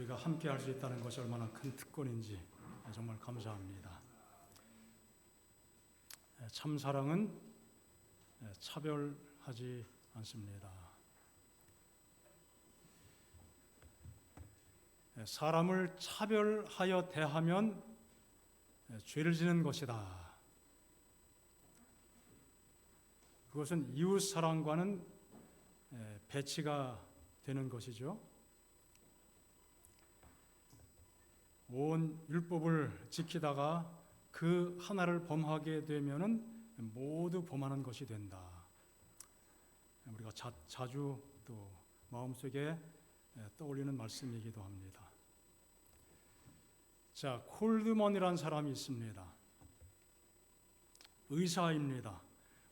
우리가 함께 할 수 있다는 것이 얼마나 큰 특권인지 정말 감사합니다. 참 사랑은 차별하지 않습니다. 사람을 차별하여 대하면 죄를 지는 것이다. 그것은 이웃 사랑과는 배치가 되는 것이죠. 온 율법을 지키다가 그 하나를 범하게 되면은 모두 범하는 것이 된다. 우리가 자주 또 마음속에 떠올리는 말씀이기도 합니다. 자, 콜드먼이라는 사람이 있습니다. 의사입니다.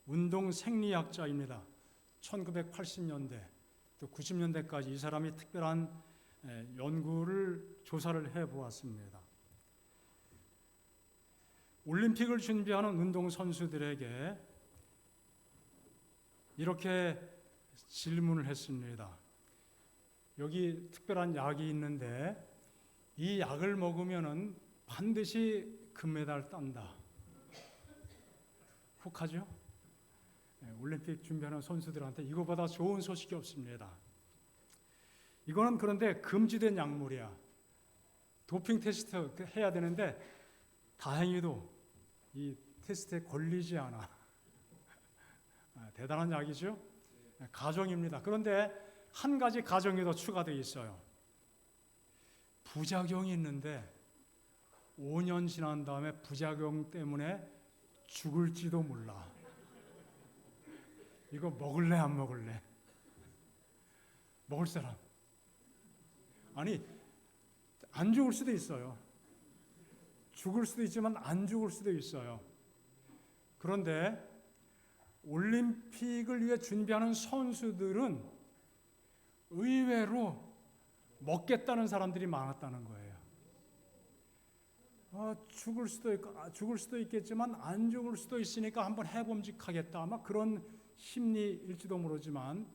운동 생리학자입니다. 1980년대 또 90년대까지 이 사람이 특별한 연구를 조사를 해보았습니다. 올림픽을 준비하는 운동선수들에게 이렇게 질문을 했습니다. 여기 특별한 약이 있는데 이 약을 먹으면 반드시 금메달 딴다. 혹하죠? 올림픽 준비하는 선수들한테 이거보다 좋은 소식이 없습니다. 이거는 그런데 금지된 약물이야. 도핑 테스트 해야 되는데 다행히도 이 테스트에 걸리지 않아. 대단한 약이죠? 가정입니다. 그런데 한 가지 가정이 더 추가되어 있어요. 부작용이 있는데 5년 지난 다음에 부작용 때문에 죽을지도 몰라. 이거 먹을래 안 먹을래? 먹을 사람? 아니, 안 죽을 수도 있어요. 죽을 수도 있지만 안 죽을 수도 있어요. 그런데 올림픽을 위해 준비하는 선수들은 의외로 먹겠다는 사람들이 많았다는 거예요. 죽을 수도 있겠지만 안 죽을 수도 있으니까 한번 해봄직하겠다. 아마 그런 심리일지도 모르지만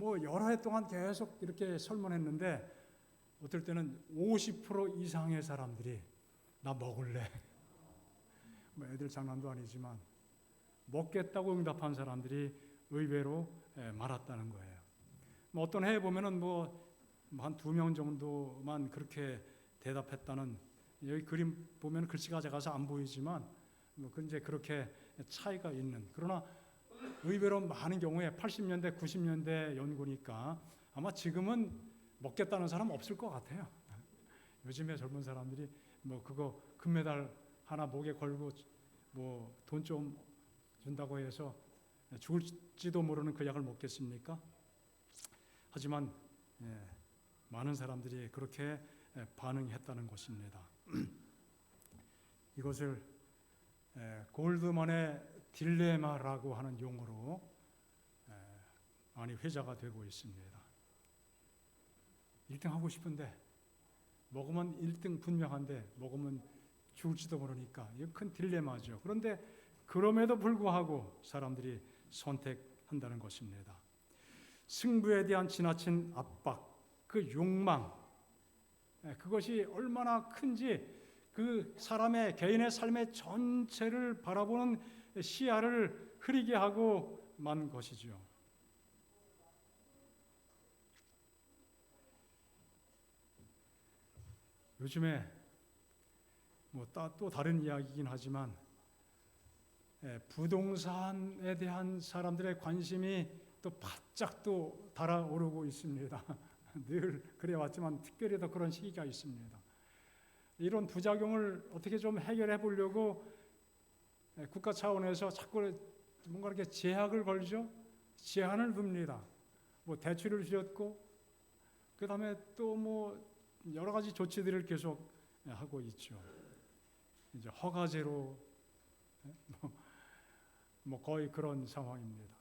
여러 해 동안 계속 이렇게 설문했는데 어떨 때는 50% 이상의 사람들이 나 먹을래. 애들 장난도 아니지만 먹겠다고 응답한 사람들이 의외로 많았다는 거예요. 어떤 해에 보면은 한 2명 정도만 그렇게 대답했다는, 여기 그림 보면 글씨가 작아서 안 보이지만 이제 그렇게 차이가 있는, 그러나 의외로 많은 경우에 80년대 90년대 연구니까 아마 지금은 먹겠다는 사람 없을 것 같아요. 요즘에 젊은 사람들이 그거 금메달 하나 목에 걸고 돈 좀 준다고 해서 죽을지도 모르는 그 약을 먹겠습니까? 하지만 많은 사람들이 그렇게 반응했다는 것입니다. 이것을 골드만의 딜레마라고 하는 용어로 많이 회자가 되고 있습니다. 1등 하고 싶은데 먹으면 1등 분명한데 먹으면 죽을지도 모르니까 이건 큰 딜레마죠. 그런데 그럼에도 불구하고 사람들이 선택한다는 것입니다. 승부에 대한 지나친 압박, 그 욕망, 그것이 얼마나 큰지 그 사람의 개인의 삶의 전체를 바라보는 시야를 흐리게 하고 만 것이죠. 요즘에 또 다른 이야기이긴 하지만 부동산에 대한 사람들의 관심이 또 바짝 또 달아오르고 있습니다. 늘 그래왔지만 특별히 더 그런 시기가 있습니다. 이런 부작용을 어떻게 좀 해결해 보려고 국가 차원에서 자꾸 뭔가 이렇게 제약을 걸죠. 제한을 둡니다. 대출을 주었고, 그 다음에 또 여러 가지 조치들을 계속 하고 있죠. 이제 허가제로 거의 그런 상황입니다.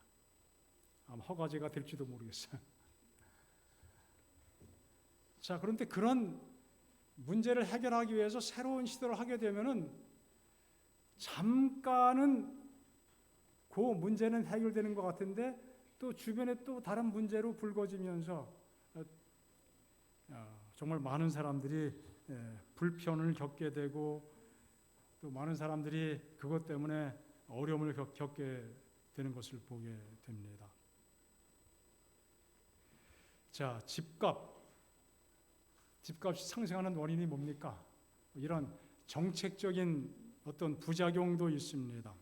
아마 허가제가 될지도 모르겠어요. 자, 그런데 그런 문제를 해결하기 위해서 새로운 시도를 하게 되면은 잠깐은 그 문제는 해결되는 것 같은데 또 주변에 또 다른 문제로 불거지면서 정말 많은 사람들이 불편을 겪게 되고 또 많은 사람들이 그것 때문에 어려움을 겪게 되는 것을 보게 됩니다. 자, 집값이 상승하는 원인이 뭡니까? 이런 정책적인 어떤 부작용도 있습니다.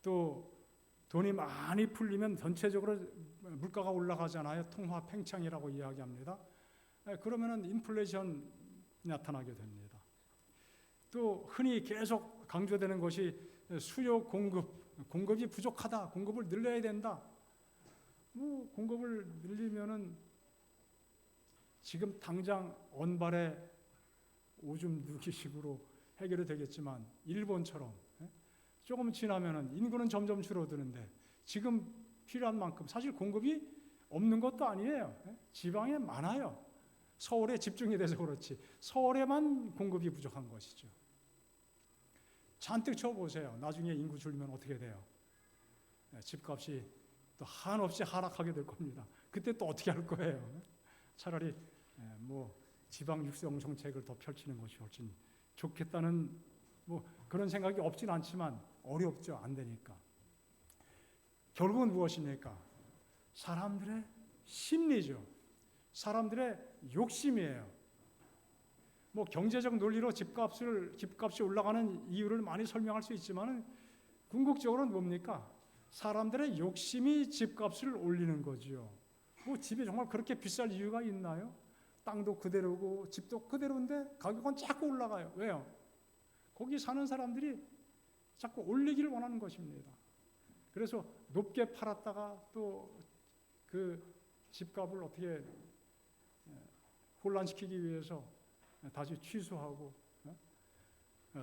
또 돈이 많이 풀리면 전체적으로 물가가 올라가잖아요. 통화 팽창이라고 이야기합니다. 그러면은 인플레이션 나타나게 됩니다. 또 흔히 계속 강조되는 것이 수요 공급이 부족하다. 공급을 늘려야 된다. 뭐 공급을 늘리면은 지금 당장 언발에 오줌 누기식으로 해결이 되겠지만 일본처럼 조금 지나면은 인구는 점점 줄어드는데 지금 필요한 만큼 사실 공급이 없는 것도 아니에요. 지방에 많아요. 서울에 집중이 돼서 그렇지 서울에만 공급이 부족한 것이죠. 잔뜩 쳐보세요. 나중에 인구 줄면 어떻게 돼요? 집값이 또 한없이 하락하게 될 겁니다. 그때 또 어떻게 할 거예요? 차라리 뭐 지방 육성 정책을 더 펼치는 것이 훨씬 좋겠다는 뭐 그런 생각이 없진 않지만 어렵죠. 안 되니까. 결국은 무엇입니까? 사람들의 심리죠. 사람들의 욕심이에요. 뭐 경제적 논리로 집값이 올라가는 이유를 많이 설명할 수 있지만 궁극적으로는 뭡니까? 사람들의 욕심이 집값을 올리는 거죠. 뭐 집이 정말 그렇게 비쌀 이유가 있나요? 땅도 그대로고 집도 그대로인데 가격은 자꾸 올라가요. 왜요? 거기 사는 사람들이 자꾸 올리기를 원하는 것입니다. 그래서 높게 팔았다가 또 그 집값을 어떻게 혼란시키기 위해서 다시 취소하고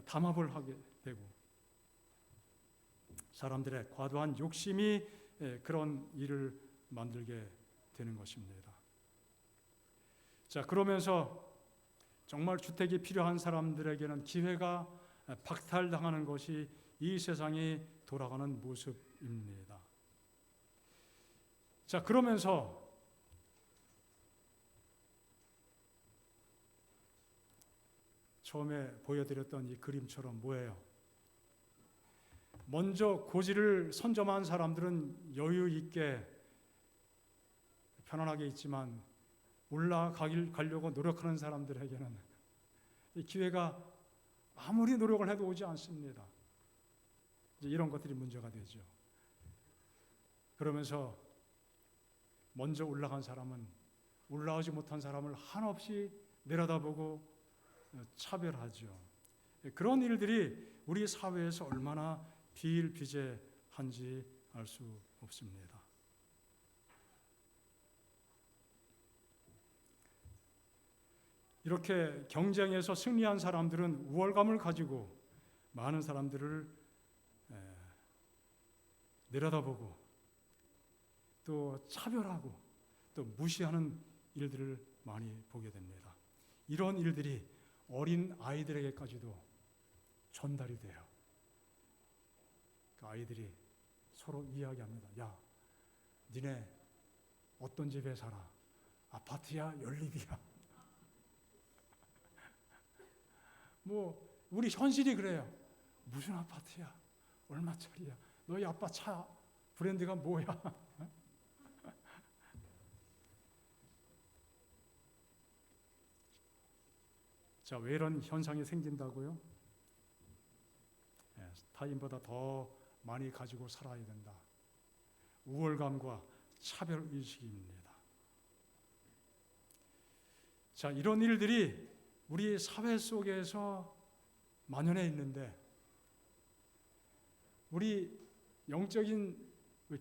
담합을 하게 되고 사람들의 과도한 욕심이 그런 일을 만들게 되는 것입니다. 자, 그러면서 정말 주택이 필요한 사람들에게는 기회가 박탈당하는 것이 이 세상이 돌아가는 모습입니다. 자, 그러면서 처음에 보여드렸던 이 그림처럼 뭐예요? 먼저 고지를 선점한 사람들은 여유 있게 편안하게 있지만 올라가려고 노력하는 사람들에게는 이 기회가 아무리 노력을 해도 오지 않습니다. 이제 이런 것들이 문제가 되죠. 그러면서 먼저 올라간 사람은 올라오지 못한 사람을 한없이 내려다보고 차별하죠. 그런 일들이 우리 사회에서 얼마나 비일비재한지 알 수 없습니다. 이렇게 경쟁에서 승리한 사람들은 우월감을 가지고 많은 사람들을 내려다보고 또 차별하고 또 무시하는 일들을 많이 보게 됩니다. 이런 일들이 어린 아이들에게까지도 전달이 돼요. 그 아이들이 서로 이야기합니다. 야, 니네 어떤 집에 살아? 아파트야? 연립이야? 뭐 우리 현실이 그래요. 무슨 아파트야? 얼마짜리야? 너희 아빠 차 브랜드가 뭐야? 자, 왜 이런 현상이 생긴다고요? 타인보다 더 많이 가지고 살아야 된다. 우월감과 차별의식입니다. 자, 이런 일들이 우리 사회 속에서 만연해 있는데 우리 영적인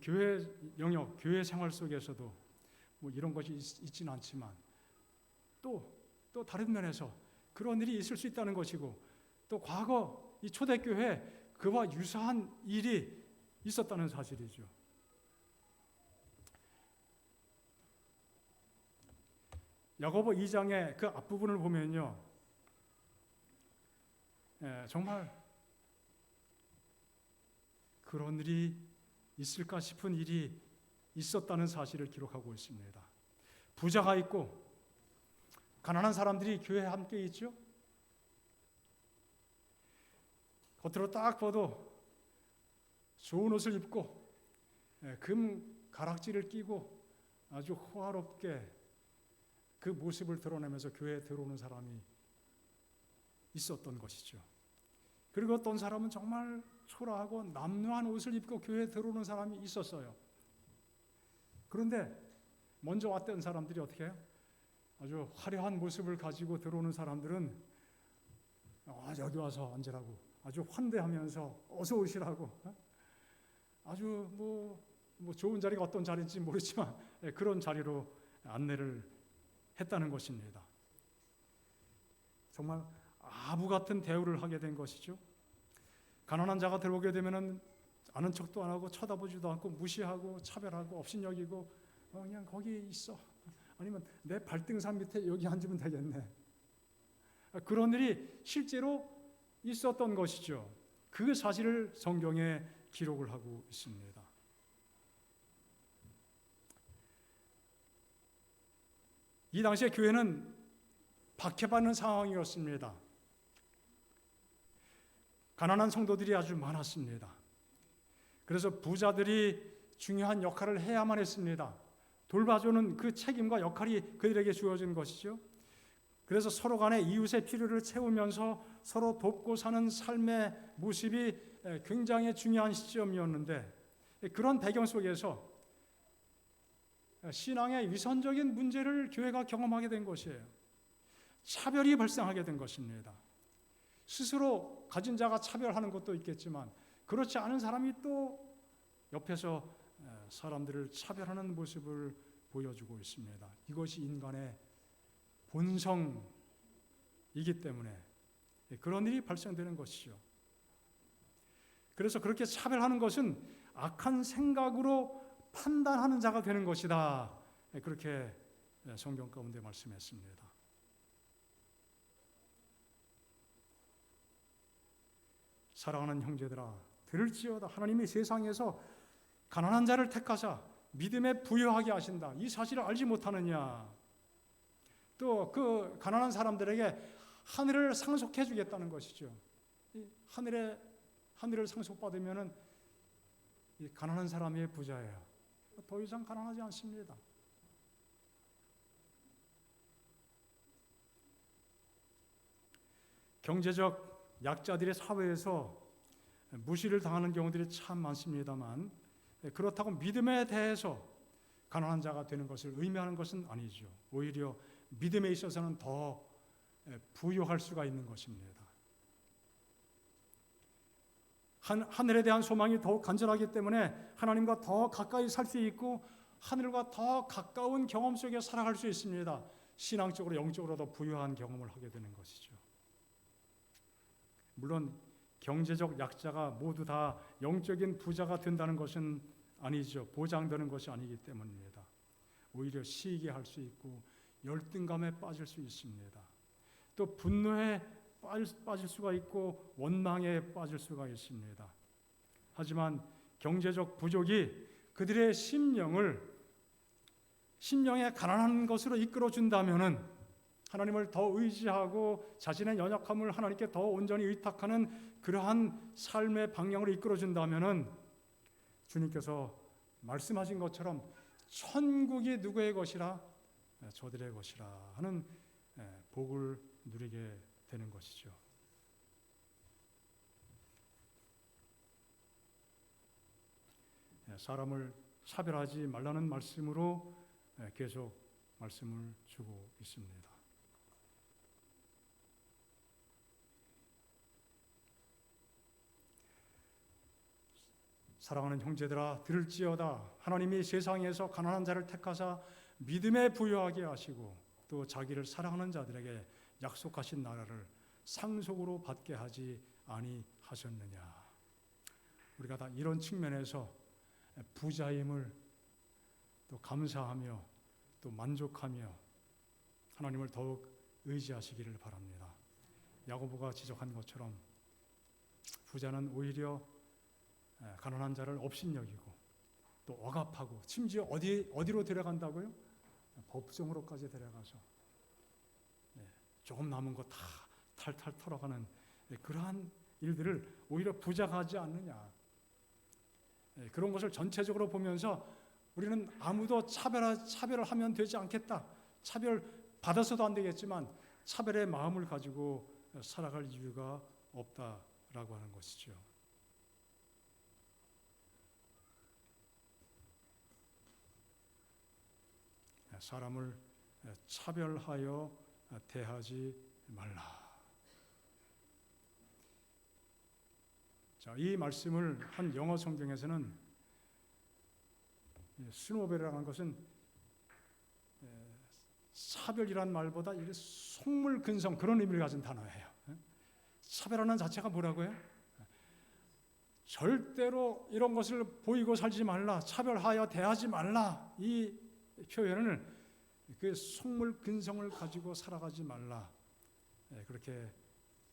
교회 영역, 교회 생활 속에서도 뭐 이런 것이 있지는 않지만 또 다른 면에서 그런 일이 있을 수 있다는 것이고 또 과거 이 초대교회 그와 유사한 일이 있었다는 사실이죠. 야고보 2장의 그 앞부분을 보면요. 정말 그런 일이 있을까 싶은 일이 있었다는 사실을 기록하고 있습니다. 부자가 있고 가난한 사람들이 교회에 함께 있죠. 겉으로 딱 봐도 좋은 옷을 입고 금 가락지를 끼고 아주 호화롭게 그 모습을 드러내면서 교회에 들어오는 사람이 있었던 것이죠. 그리고 어떤 사람은 정말 초라하고 남루한 옷을 입고 교회에 들어오는 사람이 있었어요. 그런데 먼저 왔던 사람들이 어떻게 해요? 아주 화려한 모습을 가지고 들어오는 사람들은 여기 와서 앉으라고 아주 환대하면서 어서 오시라고 아주 뭐 좋은 자리가 어떤 자리인지 모르지만 그런 자리로 안내를 했다는 것입니다. 정말 아부 같은 대우를 하게 된 것이죠. 가난한 자가 들어오게 되면은 아는 척도 안 하고 쳐다보지도 않고 무시하고 차별하고 업신여기고 그냥 거기 있어. 아니면 내 발등상 밑에 여기 앉으면 되겠네. 그런 일이 실제로 있었던 것이죠. 그 사실을 성경에 기록을 하고 있습니다. 이 당시에 교회는 박해받는 상황이었습니다. 가난한 성도들이 아주 많았습니다. 그래서 부자들이 중요한 역할을 해야만 했습니다. 돌봐주는 그 책임과 역할이 그들에게 주어진 것이죠. 그래서 서로 간에 이웃의 필요를 채우면서 서로 돕고 사는 삶의 모습이 굉장히 중요한 시점이었는데 그런 배경 속에서 신앙의 위선적인 문제를 교회가 경험하게 된 것이에요. 차별이 발생하게 된 것입니다. 스스로 가진 자가 차별하는 것도 있겠지만 그렇지 않은 사람이 또 옆에서 사람들을 차별하는 모습을 보여주고 있습니다. 이것이 인간의 본성이기 때문에 그런 일이 발생되는 것이죠. 그래서 그렇게 차별하는 것은 악한 생각으로 판단하는 자가 되는 것이다. 그렇게 성경 가운데 말씀했습니다. 사랑하는 형제들아, 들을지어다. 하나님이 세상에서 가난한 자를 택하사 믿음에 부여하게 하신다. 이 사실을 알지 못하느냐? 또 그 가난한 사람들에게 하늘을 상속해 주겠다는 것이죠. 하늘을 상속받으면은 이 가난한 사람이 부자예요. 더 이상 가난하지 않습니다. 경제적 약자들의 사회에서 무시를 당하는 경우들이 참 많습니다만 그렇다고 믿음에 대해서 가난한 자가 되는 것을 의미하는 것은 아니죠. 오히려 믿음에 있어서는 더 부유할 수가 있는 것입니다. 하늘에 대한 소망이 더욱 간절하기 때문에 하나님과 더 가까이 살 수 있고 하늘과 더 가까운 경험 속에 살아갈 수 있습니다. 신앙적으로 영적으로 더 부유한 경험을 하게 되는 것이죠. 물론 경제적 약자가 모두 다 영적인 부자가 된다는 것은 아니죠. 보장되는 것이 아니기 때문입니다. 오히려 시기할 수 있고 열등감에 빠질 수 있습니다. 또 분노에 빠질 수가 있고 원망에 빠질 수가 있습니다. 하지만 경제적 부족이 그들의 심령에 가난한 것으로 이끌어 준다면은 하나님을 더 의지하고 자신의 연약함을 하나님께 더 온전히 의탁하는 그러한 삶의 방향으로 이끌어 준다면은 주님께서 말씀하신 것처럼 천국이 누구의 것이라? 저들의 것이라 하는 복을 누리게 되는 것이죠. 사람을 차별하지 말라는 말씀으로 계속 말씀을 주고 있습니다. 사랑하는 형제들아, 들을지어다. 하나님이 세상에서 가난한 자를 택하사 믿음에 부여하게 하시고 또 자기를 사랑하는 자들에게 약속하신 나라를 상속으로 받게 하지 아니하셨느냐. 우리가 다 이런 측면에서 부자임을 또 감사하며 또 만족하며 하나님을 더욱 의지하시기를 바랍니다. 야고보가 지적한 것처럼 부자는 오히려 가난한 자를 업신여기고 또 억압하고 심지어 어디로 데려간다고요? 법정으로까지 데려가서 조금 남은 거 다 탈탈 털어가는 그러한 일들을 오히려 부작하지 않느냐. 그런 것을 전체적으로 보면서 우리는 아무도 차별을 하면 되지 않겠다. 차별 받아서도 안 되겠지만 차별의 마음을 가지고 살아갈 이유가 없다라고 하는 것이죠. 사람을 차별하여 대하지 말라. 자, 이 말씀을 한 영어 성경에서는 스노벨이라는 것은 차별이란 말보다 속물근성 그런 의미를 가진 단어예요. 차별하는 자체가 뭐라고요? 절대로 이런 것을 보이고 살지 말라, 차별하여 대하지 말라. 이 표현을 그 속물근성을 가지고 살아가지 말라, 그렇게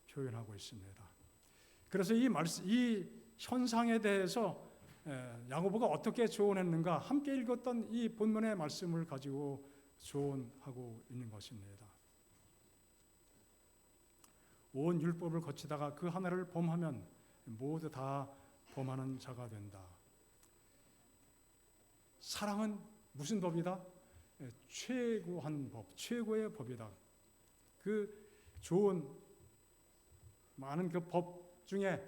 표현하고 있습니다. 그래서 이 현상에 대해서 야고보가 어떻게 조언했는가 함께 읽었던 이 본문의 말씀을 가지고 조언하고 있는 것입니다. 온 율법을 거치다가 그 하나를 범하면 모두 다 범하는 자가 된다. 사랑은 무슨 법이다? 최고한 법, 최고의 법이다. 그 좋은 많은 그 법 중에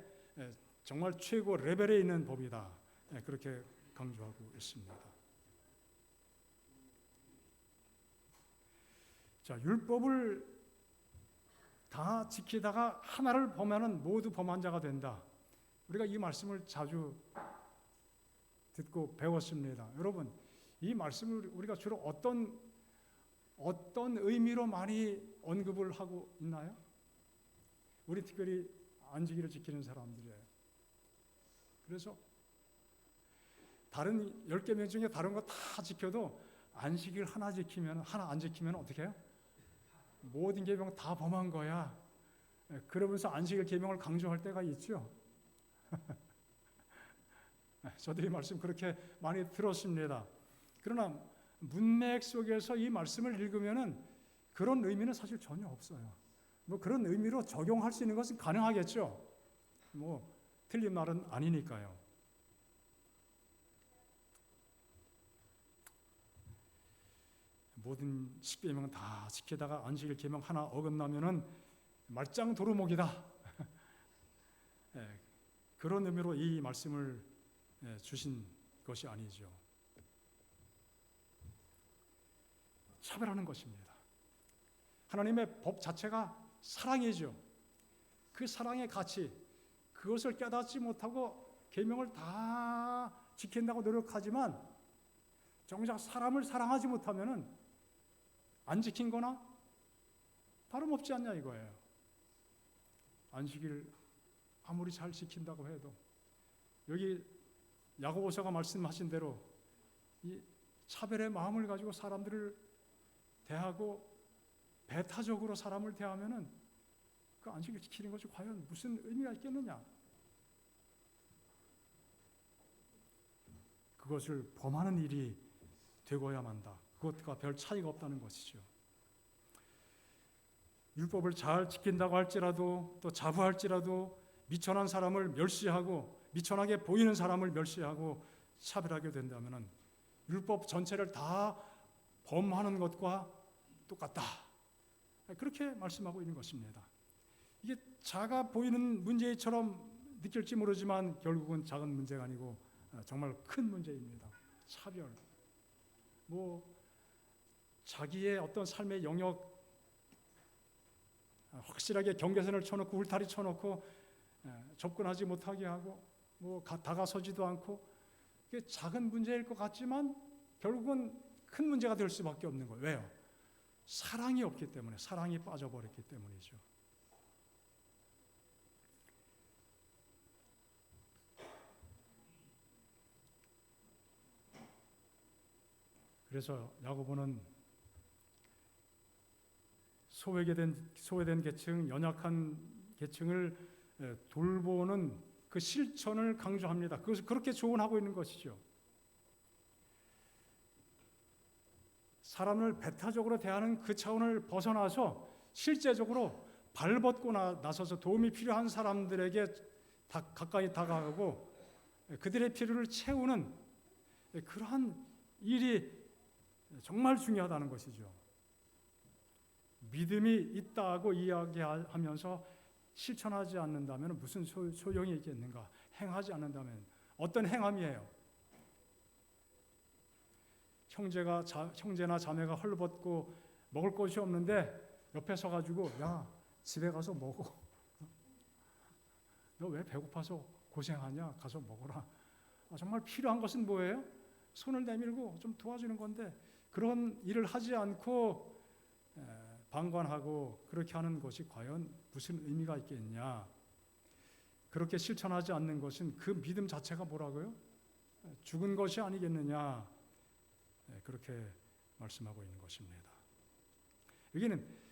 정말 최고 레벨에 있는 법이다. 그렇게 강조하고 있습니다. 자, 율법을 다 지키다가 하나를 범하면 모두 범한 자가 된다. 우리가 이 말씀을 자주 듣고 배웠습니다. 여러분, 이 말씀을 우리가 주로 어떤 의미로 많이 언급을 하고 있나요? 우리 특별히 안식일을 지키는 사람들이에요. 그래서 다른 10계명 중에 다른 거 다 지켜도 안식일 하나 안 지키면 어떻게 해요? 모든 계명 다 범한 거야. 그러면서 안식일 계명을 강조할 때가 있죠. 저도 이 말씀 그렇게 많이 들었습니다. 그러나 문맥 속에서 이 말씀을 읽으면은 그런 의미는 사실 전혀 없어요. 뭐 그런 의미로 적용할 수 있는 것은 가능하겠죠. 뭐 틀린 말은 아니니까요. 모든 10계명은 다 지키다가 안식일 계명 하나 어긋나면은 말짱 도루묵이다. 그런 의미로 이 말씀을 주신 것이 아니죠. 차별하는 것입니다. 하나님의 법 자체가 사랑이죠. 그 사랑의 가치, 그것을 깨닫지 못하고 계명을 다 지킨다고 노력하지만 정작 사람을 사랑하지 못하면은 안 지킨 거나 다름없지 않냐 이거예요. 안식일 아무리 잘 지킨다고 해도 여기 야고보서가 말씀하신 대로 이 차별의 마음을 가지고 사람들을 대하고 배타적으로 사람을 대하면은 그 안식일 지키는 것이 과연 무슨 의미가 있겠느냐? 그것을 범하는 일이 되고야만 한다. 그것과 별 차이가 없다는 것이죠. 율법을 잘 지킨다고 할지라도 또 자부할지라도 미천한 사람을 멸시하고 미천하게 보이는 사람을 멸시하고 차별하게 된다면 율법 전체를 다 범하는 것과 똑같다. 그렇게 말씀하고 있는 것입니다. 이게 작아 보이는 문제처럼 느낄지 모르지만 결국은 작은 문제가 아니고 정말 큰 문제입니다. 차별. 자기의 어떤 삶의 영역 확실하게 경계선을 쳐놓고 울타리 쳐놓고 접근하지 못하게 하고 다가서지도 않고 이게 작은 문제일 것 같지만 결국은 큰 문제가 될 수밖에 없는 거예요. 왜요? 사랑이 없기 때문에, 사랑이 빠져버렸기 때문이죠. 그래서 야고보는 소외된 계층, 연약한 계층을 돌보는 그 실천을 강조합니다. 그것을 그렇게 조언하고 있는 것이죠. 사람을 배타적으로 대하는 그 차원을 벗어나서 실제적으로 발벗고 나서서 도움이 필요한 사람들에게 가까이 다가가고 그들의 필요를 채우는 그러한 일이 정말 중요하다는 것이죠. 믿음이 있다고 이야기하면서 실천하지 않는다면 무슨 소용이 있겠는가? 행하지 않는다면 어떤 행함이에요? 형제나 자매가 헐벗고 먹을 것이 없는데 옆에 서가지고 야 집에 가서 먹어. 너 왜 배고파서 고생하냐? 가서 먹어라. 정말 필요한 것은 뭐예요? 손을 내밀고 좀 도와주는 건데 그런 일을 하지 않고 방관하고 그렇게 하는 것이 과연 무슨 의미가 있겠냐? 그렇게 실천하지 않는 것은 그 믿음 자체가 뭐라고요? 죽은 것이 아니겠느냐? 그렇게 말씀하고 있는 것입니다. 여기는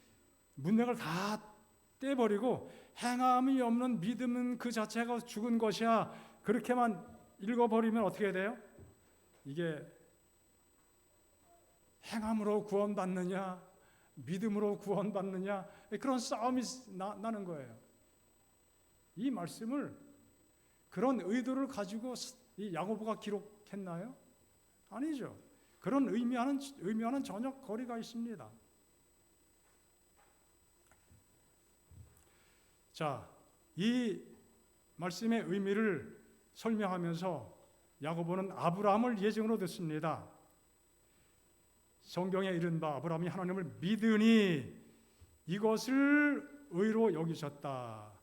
문맥을 다 떼버리고 행함이 없는 믿음은 그 자체가 죽은 것이야. 그렇게만 읽어버리면 어떻게 돼요? 이게 행함으로 구원받느냐, 믿음으로 구원받느냐 그런 싸움이 나는 거예요. 이 말씀을 그런 의도를 가지고 이 야고보가 기록했나요? 아니죠. 그런 의미와는 전혀 거리가 있습니다. 자, 이 말씀의 의미를 설명하면서 야고보는 아브라함을 예증으로 듣습니다. 성경에 이른바 아브라함이 하나님을 믿으니 이것을 의로 여기셨다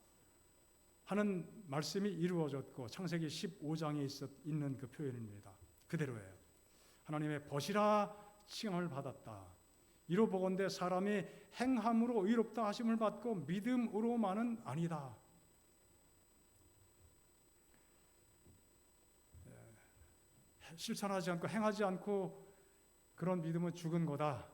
하는 말씀이 이루어졌고 창세기 15장에 있는 그 표현입니다. 그대로예요. 하나님의 벗이라 칭함을 받았다. 이로 보건대 사람이 행함으로 의롭다 하심을 받고 믿음으로만은 아니다. 실천하지 않고 행하지 않고 그런 믿음은 죽은 거다.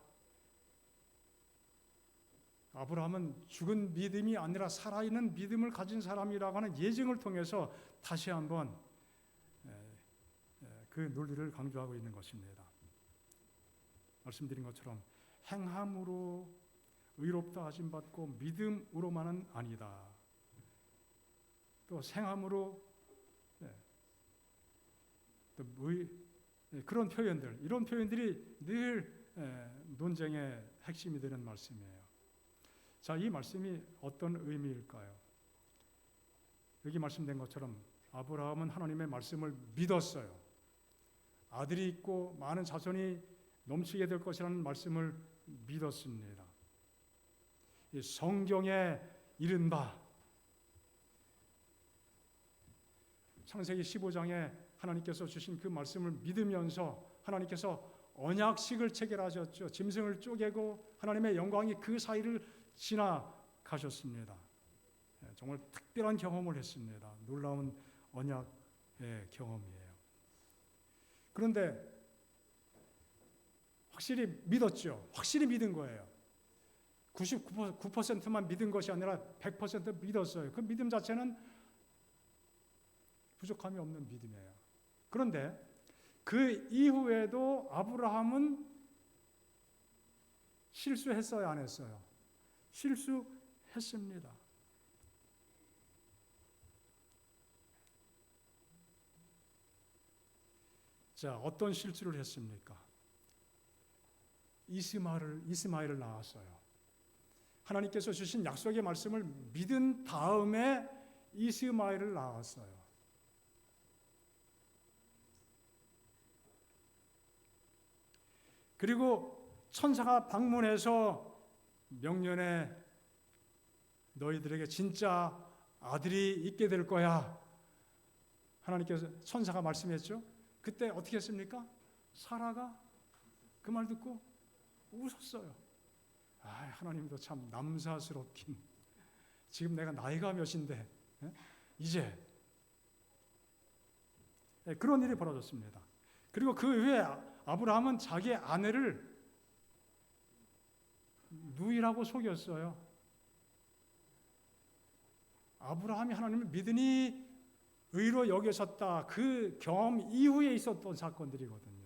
아브라함은 죽은 믿음이 아니라 살아있는 믿음을 가진 사람이라고 하는 예증을 통해서 다시 한번 그 논리를 강조하고 있는 것입니다. 말씀드린 것처럼 행함으로 의롭다 하심 받고 믿음으로만은 아니다. 또 생함으로 그런 표현들, 이런 표현들이 늘 논쟁의 핵심이 되는 말씀이에요. 자, 이 말씀이 어떤 의미일까요? 여기 말씀된 것처럼 아브라함은 하나님의 말씀을 믿었어요. 아들이 있고 많은 자손이 넘치게 될 것이라는 말씀을 믿었습니다. 성경에 이른바 창세기 15장에 하나님께서 주신 그 말씀을 믿으면서 하나님께서 언약식을 체결하셨죠. 짐승을 쪼개고 하나님의 영광이 그 사이를 지나가셨습니다. 정말 특별한 경험을 했습니다. 놀라운 언약의 경험이에요. 그런데 확실히 믿었죠. 확실히 믿은 거예요. 99%만 믿은 것이 아니라 100% 믿었어요. 그 믿음 자체는 부족함이 없는 믿음이에요. 그런데 그 이후에도 아브라함은 실수했어요, 안 했어요? 실수했습니다. 자, 어떤 실수를 했습니까? 이스마엘을 낳았어요. 하나님께서 주신 약속의 말씀을 믿은 다음에 이스마엘을 낳았어요. 그리고 천사가 방문해서 명년에 너희들에게 진짜 아들이 있게 될 거야. 하나님께서 천사가 말씀했죠. 그때 어떻게 했습니까? 사라가 그 말 듣고 웃었어요. 하나님도 참 남사스럽긴. 지금 내가 나이가 몇인데 이제 그런 일이 벌어졌습니다. 그리고 그 후에 아브라함은 자기 아내를 누이라고 속였어요. 아브라함이 하나님을 믿으니 의로 여기셨다. 그 경험 이후에 있었던 사건들이거든요.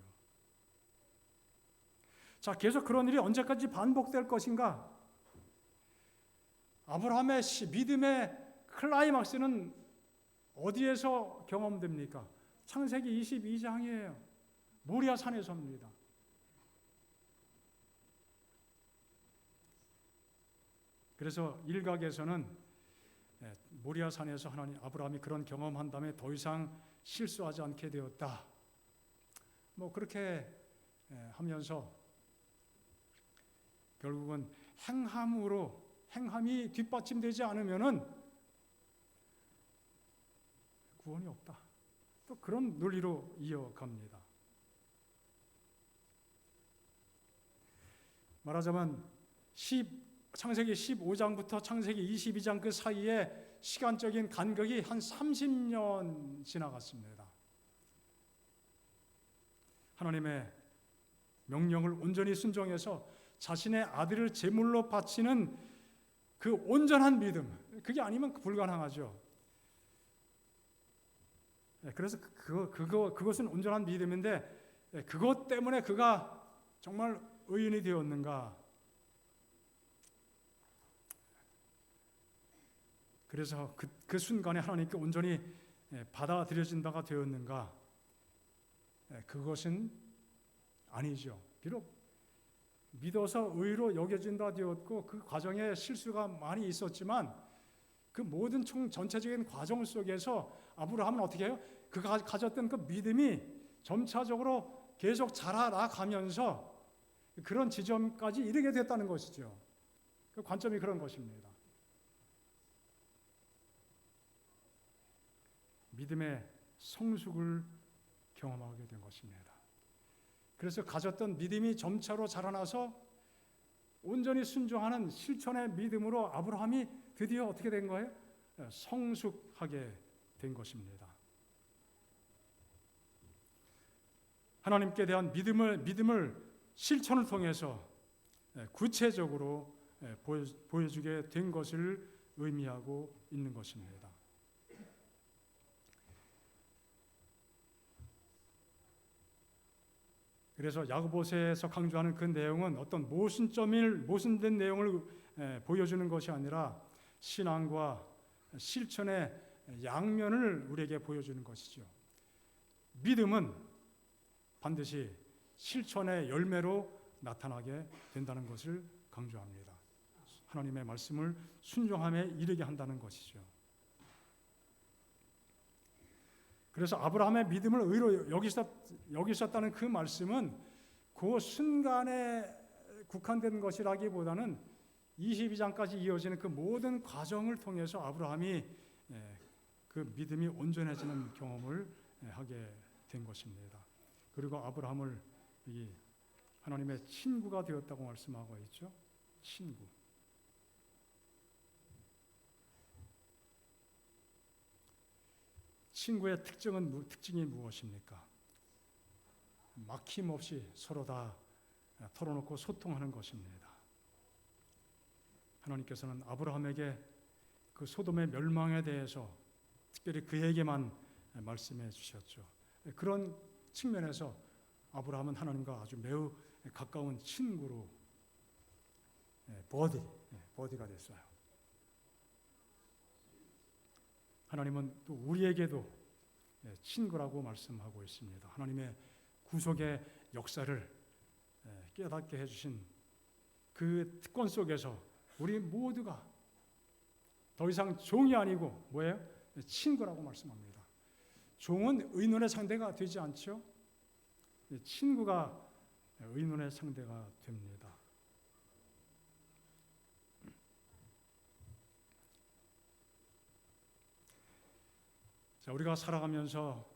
자, 계속 그런 일이 언제까지 반복될 것인가? 아브라함의 믿음의 클라이막스는 어디에서 경험됩니까? 창세기 22장이에요. 모리아 산에서입니다. 그래서 일각에서는 모리아 산에서 아브라함이 그런 경험한 다음에 더 이상 실수하지 않게 되었다. 뭐 그렇게 하면서 결국은 행함이 뒷받침되지 않으면은 구원이 없다. 또 그런 논리로 이어갑니다. 말하자면 창세기 15장부터 창세기 22장 그 사이에 시간적인 간격이 한 30년 지나갔습니다. 하나님의 명령을 온전히 순종해서 자신의 아들을 제물로 바치는 그 온전한 믿음, 그게 아니면 불가능하죠. 그래서 그것은 온전한 믿음인데 그것 때문에 그가 정말 의인이 되었는가? 그래서 그 순간에 하나님께 온전히 받아들여진다가 되었는가? 그것은 아니죠. 비록 믿어서 의로 여겨진다 되었고 그 과정에 실수가 많이 있었지만 그 모든 전체적인 과정 속에서 아브라함은 어떻게 해요? 그가 가졌던 그 믿음이 점차적으로 계속 자라나가면서 그런 지점까지 이르게 됐다는 것이죠. 그 관점이 그런 것입니다. 믿음의 성숙을 경험하게 된 것입니다. 그래서 가졌던 믿음이 점차로 자라나서 온전히 순종하는 실천의 믿음으로 아브라함이 드디어 어떻게 된 거예요? 성숙하게 된 것입니다. 하나님께 대한 믿음을 실천을 통해서 구체적으로 보여주게 된 것을 의미하고 있는 것입니다. 그래서 야고보서에서 강조하는 그 내용은 어떤 모순된 내용을 보여주는 것이 아니라 신앙과 실천의 양면을 우리에게 보여주는 것이죠. 믿음은 반드시 실천의 열매로 나타나게 된다는 것을 강조합니다. 하나님의 말씀을 순종함에 이르게 한다는 것이죠. 그래서 아브라함의 믿음을 의로 여기셨다는 그 말씀은 그 순간에 국한된 것이라기보다는 22장까지 이어지는 그 모든 과정을 통해서 아브라함이 그 믿음이 온전해지는 경험을 하게 된 것입니다. 그리고 아브라함을 하나님의 친구가 되었다고 말씀하고 있죠. 친구. 친구의 특징이 무엇입니까? 막힘없이 서로 다 털어놓고 소통하는 것입니다. 하나님께서는 아브라함에게 그 소돔의 멸망에 대해서 특별히 그에게만 말씀해 주셨죠. 그런 측면에서 아브라함은 하나님과 아주 매우 가까운 친구로 버디가 됐어요. 하나님은 또 우리에게도 친구라고 말씀하고 있습니다. 하나님의 구속의 역사를 깨닫게 해주신 그 특권 속에서 우리 모두가 더 이상 종이 아니고 뭐예요? 친구라고 말씀합니다. 종은 의논의 상대가 되지 않죠? 친구가 의논의 상대가 됩니다. 자, 우리가 살아가면서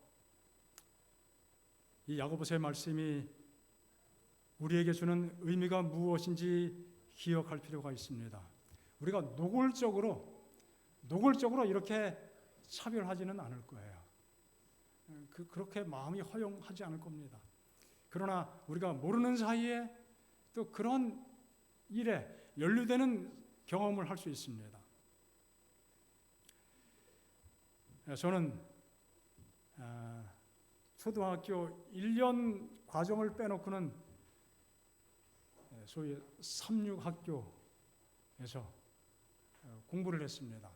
이 야고보서의 말씀이 우리에게 주는 의미가 무엇인지 기억할 필요가 있습니다. 우리가 노골적으로 이렇게 차별하지는 않을 거예요. 그렇게 마음이 허용하지 않을 겁니다. 그러나 우리가 모르는 사이에 또 그런 일에 연루되는 경험을 할 수 있습니다. 저는 초등학교 1년 과정을 빼놓고는 소위 삼육학교에서 공부를 했습니다.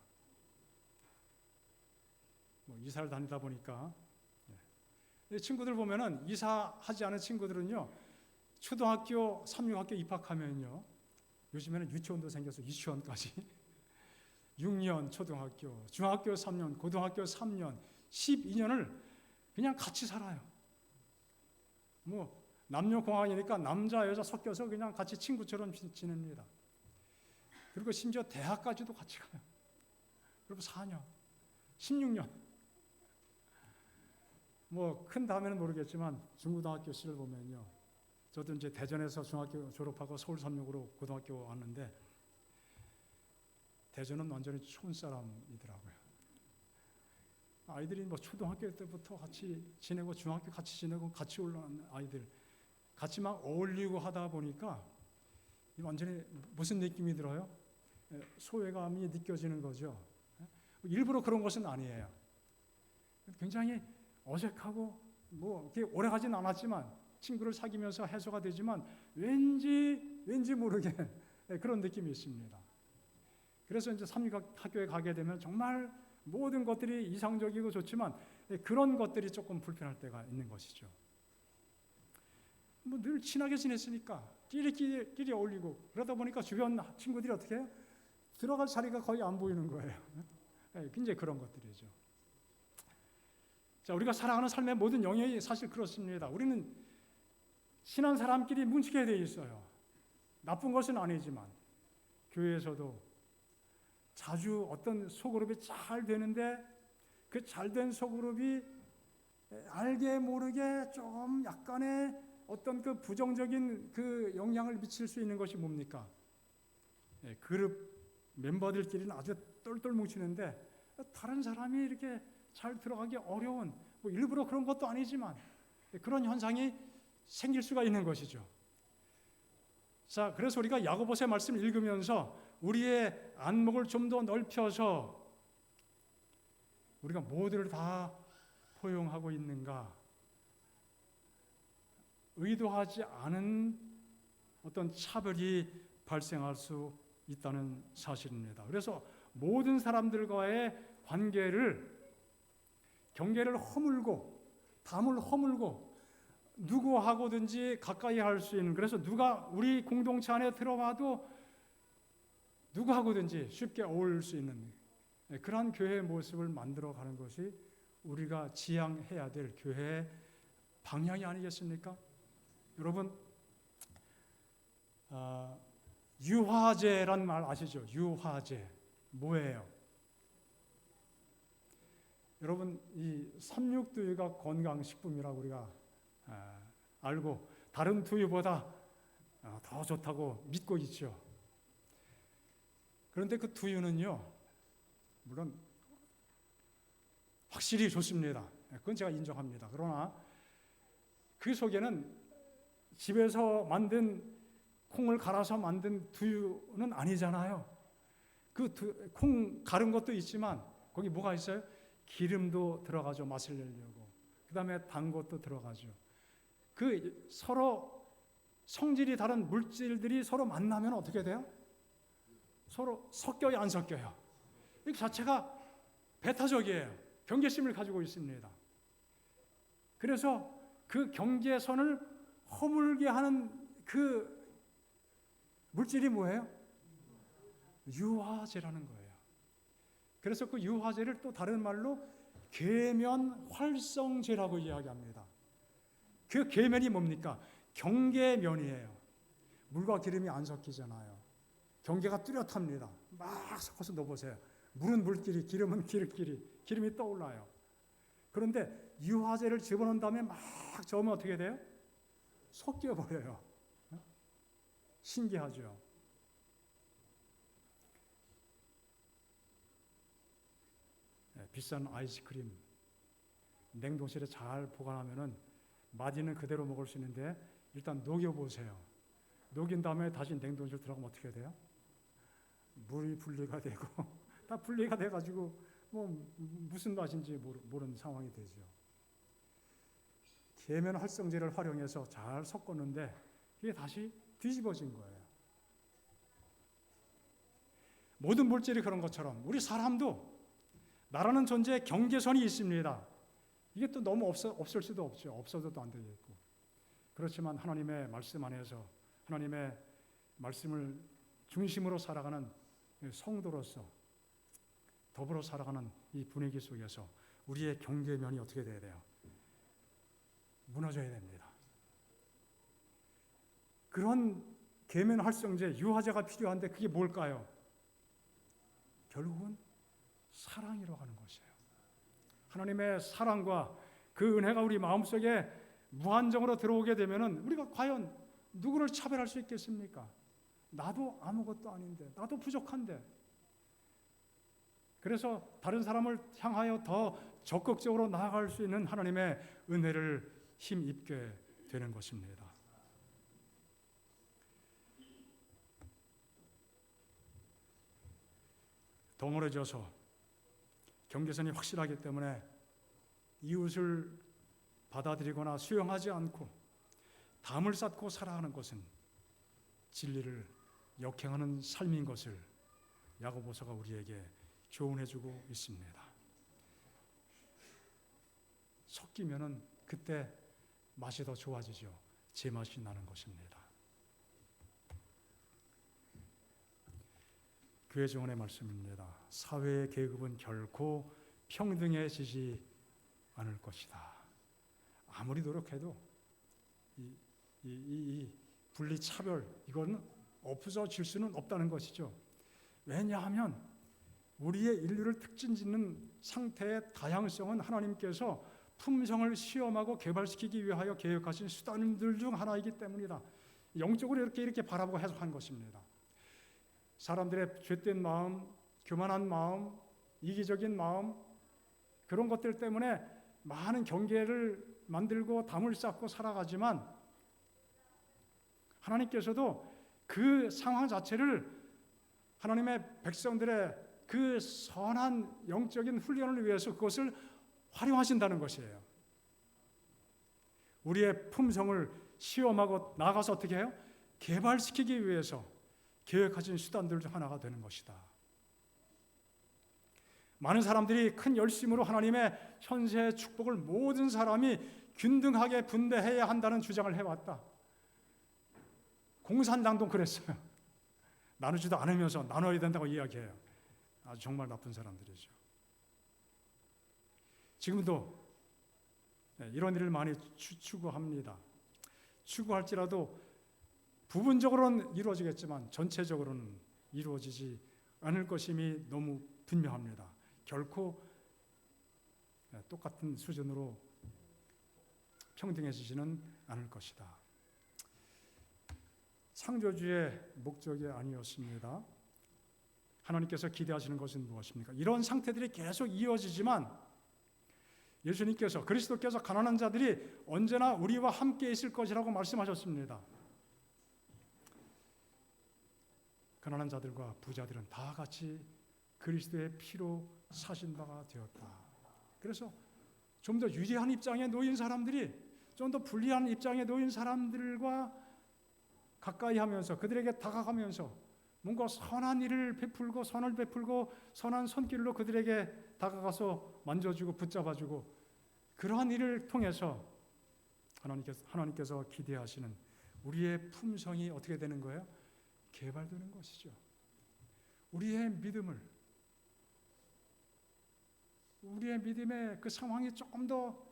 뭐 이사를 다니다 보니까 친구들 보면은 이사하지 않은 친구들은요 초등학교 3, 6학교 입학하면요 요즘에는 유치원도 생겨서 유치원까지 6년 초등학교, 중학교 3년, 고등학교 3년, 12년을 그냥 같이 살아요. 뭐 남녀 공학이니까 남자 여자 섞여서 그냥 같이 친구처럼 지냅니다. 그리고 심지어 대학까지도 같이 가요. 그리고 4년, 16년. 뭐 큰 다음에는 모르겠지만 중고등학교 시를 보면요. 저도 이제 대전에서 중학교 졸업하고 서울 삼육으로 고등학교 왔는데 대전은 완전히 촌 사람이더라고요. 아이들이 뭐 초등학교 때부터 같이 지내고 중학교 같이 지내고 같이 올라온 아이들 같이 막 어울리고 하다 보니까 완전히 무슨 느낌이 들어요? 소외감이 느껴지는 거죠. 일부러 그런 것은 아니에요. 굉장히 어색하고 뭐 이렇게 오래 가진 않았지만 친구를 사귀면서 해소가 되지만 왠지 모르게 그런 느낌이 있습니다. 그래서 이제 삼육학교에 가게 되면 정말 모든 것들이 이상적이고 좋지만 그런 것들이 조금 불편할 때가 있는 것이죠. 뭐 늘 친하게 지냈으니까 끼리 어울리고 그러다 보니까 주변 친구들이 어떻게 해요? 들어갈 자리가 거의 안 보이는 거예요. 굉장히 그런 것들이죠. 자, 우리가 살아가는 삶의 모든 영역이 사실 그렇습니다. 우리는 친한 사람끼리 뭉치게 돼 있어요. 나쁜 것은 아니지만 교회에서도 자주 어떤 소그룹이 잘 되는데 그 잘된 소그룹이 알게 모르게 좀 약간의 어떤 그 부정적인 그 영향을 미칠 수 있는 것이 뭡니까? 그룹 멤버들끼리는 아주 똘똘 뭉치는데 다른 사람이 이렇게 잘 들어가기 어려운 뭐 일부러 그런 것도 아니지만 그런 현상이 생길 수가 있는 것이죠. 자, 그래서 우리가 야고보서의 말씀을 읽으면서 우리의 안목을 좀 더 넓혀서 우리가 모두를 다 포용하고 있는가? 의도하지 않은 어떤 차별이 발생할 수 있다는 사실입니다. 그래서 모든 사람들과의 경계를 허물고 담을 허물고 누구하고든지 가까이 할 수 있는, 그래서 누가 우리 공동체 안에 들어와도 누구하고든지 쉽게 어울릴 수 있는 그러한 교회의 모습을 만들어가는 것이 우리가 지향해야 될 교회의 방향이 아니겠습니까? 여러분, 유화제란 말 아시죠? 유화제 뭐예요? 여러분, 이 삼육두유가 건강식품이라고 우리가 알고 다른 두유보다 더 좋다고 믿고 있죠. 그런데 그 두유는요, 물론 확실히 좋습니다. 그건 제가 인정합니다. 그러나 그 속에는 집에서 만든 콩을 갈아서 만든 두유는 아니잖아요. 그 콩 갈은 것도 있지만 거기 뭐가 있어요? 기름도 들어가죠. 맛을 내려고. 그 다음에 단 것도 들어가죠. 그 서로 성질이 다른 물질들이 서로 만나면 어떻게 돼요? 서로 섞여요, 안 섞여요? 이 자체가 배타적이에요. 경계심을 가지고 있습니다. 그래서 그 경계선을 허물게 하는 그 물질이 뭐예요? 유화제라는 거예요. 그래서 그 유화제를 또 다른 말로 계면활성제라고 이야기합니다. 그 계면이 뭡니까? 경계면이에요. 물과 기름이 안 섞이잖아요. 경계가 뚜렷합니다. 막 섞어서 넣어보세요. 물은 물끼리, 기름은 기름끼리, 기름이 떠올라요. 그런데 유화제를 집어넣은 다음에 막 저으면 어떻게 돼요? 섞여버려요. 신기하죠? 비싼 아이스크림 냉동실에 잘 보관하면은 맛있는 그대로 먹을 수 있는데 일단 녹여보세요. 녹인 다음에 다시 냉동실 들어가면 어떻게 돼요? 물이 분리가 되고 다 분리가 돼가지고 뭐 무슨 맛인지 모르는 상황이 되죠. 계면 활성제를 활용해서 잘 섞었는데 이게 다시 뒤집어진 거예요. 모든 물질이 그런 것처럼 우리 사람도 나라는 존재에 경계선이 있습니다. 이게 또 너무 없을 수도 없죠. 없어져도 안 되겠고. 그렇지만 하나님의 말씀 안에서 하나님의 말씀을 중심으로 살아가는 성도로서 더불어 살아가는 이 분위기 속에서 우리의 경계면이 어떻게 돼야 돼요? 무너져야 됩니다. 그런 계면 활성제, 유화제가 필요한데 그게 뭘까요? 결국은 사랑이라고 하는 것이에요. 하나님의 사랑과 그 은혜가 우리 마음속에 무한정으로 들어오게 되면은 우리가 과연 누구를 차별할 수 있겠습니까? 나도 아무것도 아닌데, 나도 부족한데. 그래서 다른 사람을 향하여 더 적극적으로 나아갈 수 있는 하나님의 은혜를 힘입게 되는 것입니다. 덩어려져서 경계선이 확실하기 때문에 이웃을 받아들이거나 수용하지 않고 담을 쌓고 살아가는 것은 진리를 역행하는 삶인 것을 야고보서가 우리에게 교훈해주고 있습니다. 섞이면은 그때 맛이 더 좋아지죠. 제맛이 나는 것입니다. 교회 증언의 말씀입니다. 사회의 계급은 결코 평등해지지 않을 것이다. 아무리 노력해도 이 분리 차별 이거는 없어질 수는 없다는 것이죠. 왜냐하면 우리의 인류를 특징짓는 상태의 다양성은 하나님께서 품성을 시험하고 개발시키기 위하여 계획하신 수단들 중 하나이기 때문이다. 영적으로 이렇게 바라보고 해석한 것입니다. 사람들의 죄된 마음, 교만한 마음, 이기적인 마음 그런 것들 때문에 많은 경계를 만들고 담을 쌓고 살아가지만 하나님께서도 그 상황 자체를 하나님의 백성들의 그 선한 영적인 훈련을 위해서 그것을 활용하신다는 것이에요. 우리의 품성을 시험하고 나가서 어떻게 해요? 개발시키기 위해서 계획하신 수단들 중 하나가 되는 것이다. 많은 사람들이 큰 열심으로 하나님의 현세의 축복을 모든 사람이 균등하게 분배해야 한다는 주장을 해왔다. 공산당도 그랬어요. 나누지도 않으면서 나눠야 된다고 이야기해요. 아주 정말 나쁜 사람들이죠. 지금도 이런 일을 많이 추구합니다. 추구할지라도 부분적으로는 이루어지겠지만 전체적으로는 이루어지지 않을 것임이 너무 분명합니다. 결코 똑같은 수준으로 평등해지지는 않을 것이다. 창조주의 목적이 아니었습니다. 하나님께서 기대하시는 것은 무엇입니까? 이런 상태들이 계속 이어지지만 예수님께서 그리스도께서 가난한 자들이 언제나 우리와 함께 있을 것이라고 말씀하셨습니다. 가난한 자들과 부자들은 다 같이 그리스도의 피로 사신 바가 되었다. 그래서 좀 더 유리한 입장에 놓인 사람들이 좀 더 불리한 입장에 놓인 사람들과 가까이 하면서 그들에게 다가가면서 뭔가 선한 일을 베풀고 선을 베풀고 선한 손길로 그들에게 다가가서 만져주고 붙잡아주고 그러한 일을 통해서 하나님께서 기대하시는 우리의 품성이 어떻게 되는 거예요? 개발되는 것이죠. 우리의 믿음의 그 상황이 조금 더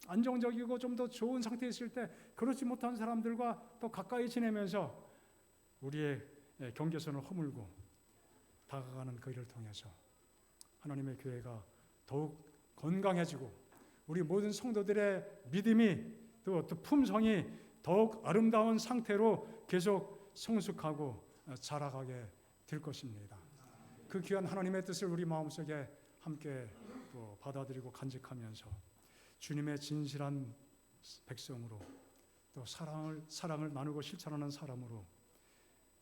안정적이고 좀 더 좋은 상태에 있을 때 그렇지 못한 사람들과 또 가까이 지내면서 우리의 경계선을 허물고 다가가는 그 일을 통해서 하나님의 교회가 더욱 건강해지고 우리 모든 성도들의 믿음이 또 품성이 더욱 아름다운 상태로 계속 성숙하고 자라가게 될 것입니다. 그 귀한 하나님의 뜻을 우리 마음속에 함께 또 받아들이고 간직하면서 주님의 진실한 백성으로 또 사랑을 나누고 실천하는 사람으로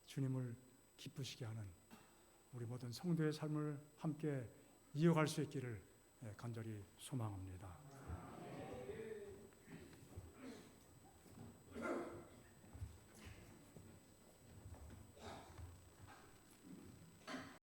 주님을 기쁘시게 하는 우리 모든 성도의 삶을 함께 이어갈 수 있기를 간절히 소망합니다.